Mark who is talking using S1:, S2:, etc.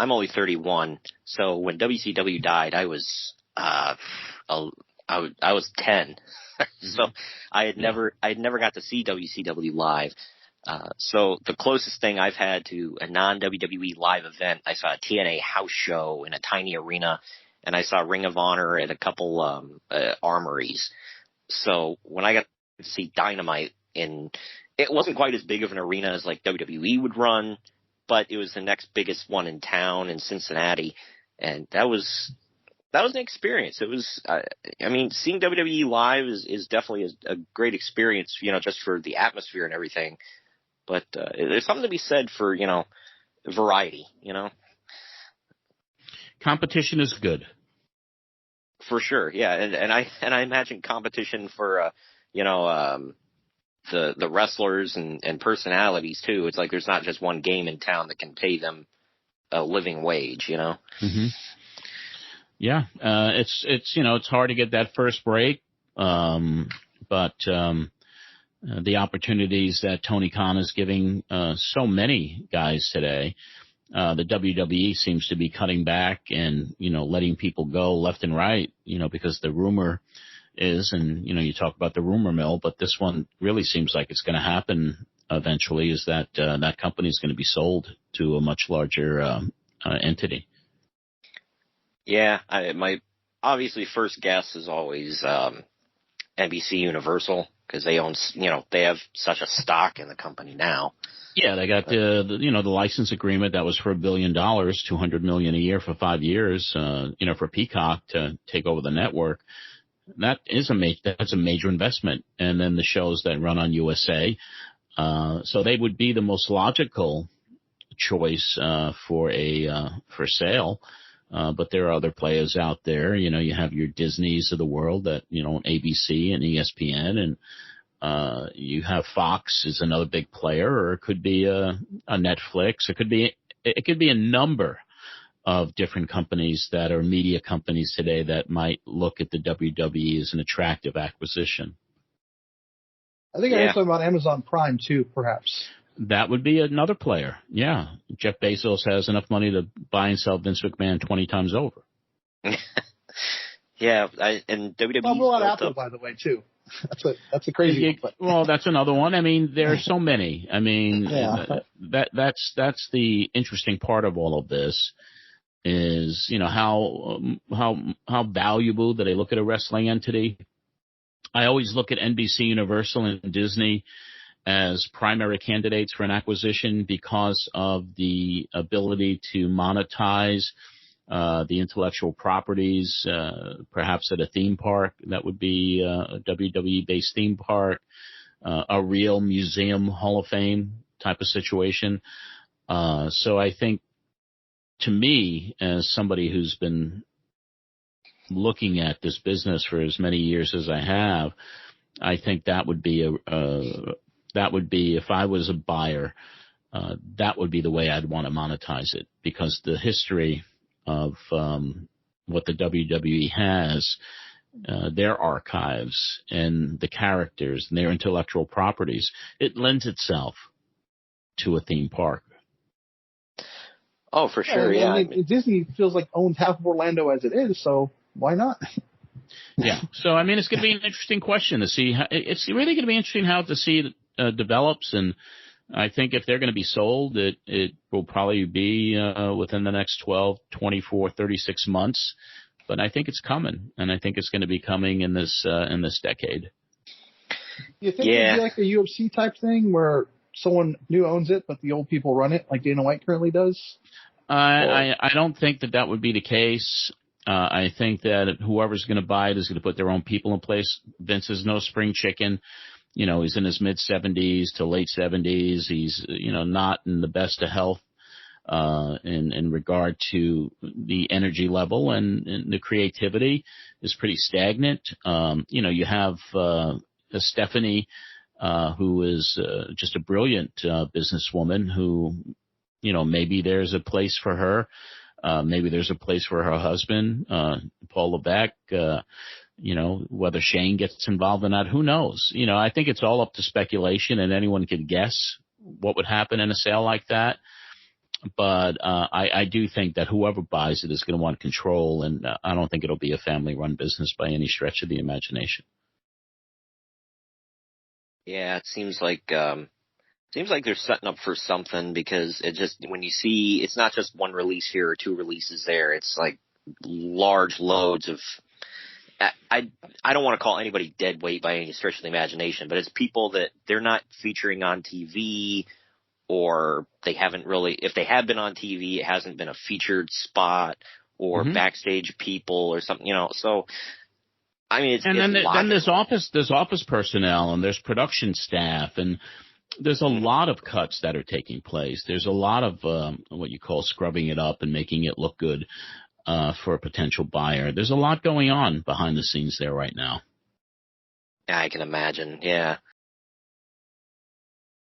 S1: I'm only 31. So when WCW died, I was, I was 10. So I had never got to see WCW live. So the closest thing I've had to a non-WWE live event, I saw a TNA house show in a tiny arena, and I saw Ring of Honor at a couple armories. So when I got to see Dynamite, it wasn't quite as big of an arena as like WWE would run, but it was the next biggest one in town in Cincinnati, and that was an experience. It was, seeing WWE live is definitely a great experience, just for the atmosphere and everything. But there's something to be said for, variety,
S2: Competition is good.
S1: For sure, yeah. And I imagine competition for, the wrestlers and personalities too. It's like there's not just one game in town that can pay them a living wage,
S2: Mm-hmm. Yeah, it's hard to get that first break, but the opportunities that Tony Khan is giving so many guys today, the WWE seems to be cutting back and letting people go left and right, because the rumor is, and you talk about the rumor mill, but this one really seems like it's going to happen eventually, is that that company is going to be sold to a much larger entity.
S1: Yeah, my obviously first guess is always NBC Universal, because they own, they have such a stock in the company now.
S2: Yeah, they got the license agreement that was for $1 billion, $200 million a year for 5 years, for Peacock to take over the network. That's a major investment. And then the shows that run on USA, so they would be the most logical choice for sale. But there are other players out there. You have your Disneys of the world that, ABC and ESPN, and you have Fox is another big player, or it could be a Netflix. It could be a number of different companies that are media companies today that might look at the WWE as an attractive acquisition.
S3: I think I heard something about Amazon Prime too, perhaps.
S2: That would be another player. Yeah. Jeff Bezos has enough money to buy and sell Vince McMahon 20 times over.
S1: Yeah. And WWE.
S3: Well, we're on Apple, by the way, too. That's a crazy one.
S2: Well, that's another one. there are so many. That's the interesting part of all of this is, how valuable do they look at a wrestling entity? I always look at NBC Universal and Disney as primary candidates for an acquisition because of the ability to monetize the intellectual properties, perhaps at a theme park. That would be a WWE-based theme park, a real museum Hall of Fame type of situation. So I think, to me, as somebody who's been looking at this business for as many years as I have, I think that would be if I was a buyer, that would be the way I'd want to monetize it, because the history of what the WWE has, their archives and the characters and their intellectual properties, it lends itself to a theme park.
S1: Oh, for sure, yeah.
S3: Disney feels like owns half of Orlando as it is, so why not?
S2: Yeah. So, it's going to be an interesting question to see. It's really going to be interesting how to see it develops. And I think if they're going to be sold, it will probably be within the next 12, 24, 36 months. But I think it's coming, and I think it's going to be coming in this decade.
S3: You think it'd be like a UFC type thing where someone new owns it, but the old people run it, like Dana White currently does?
S2: I don't think that would be the case. I think that whoever's going to buy it is going to put their own people in place. Vince is no spring chicken. He's in his mid-70s to late 70s. He's, not in the best of health in regard to the energy level, and the creativity is pretty stagnant. You have Stephanie, who is just a brilliant businesswoman who, maybe there's a place for her. Maybe there's a place for her husband, Paul Levesque. Whether Shane gets involved or not, who knows? I think it's all up to speculation, and anyone can guess what would happen in a sale like that. But I do think that whoever buys it is going to want control, and I don't think it'll be a family-run business by any stretch of the imagination.
S1: Yeah, it seems like they're setting up for something, because it just, when you see, it's not just one release here or two releases there. It's like large loads of. I don't want to call anybody dead weight by any stretch of the imagination, but it's people that they're not featuring on TV, or they haven't really. If they have been on TV, it hasn't been a featured spot or backstage people or something, So, I mean,
S2: then there's office personnel, and there's production staff, and there's a lot of cuts that are taking place. There's a lot of what you call scrubbing it up and making it look good for a potential buyer. There's a lot going on behind the scenes there right now.
S1: Yeah, I can imagine. Yeah.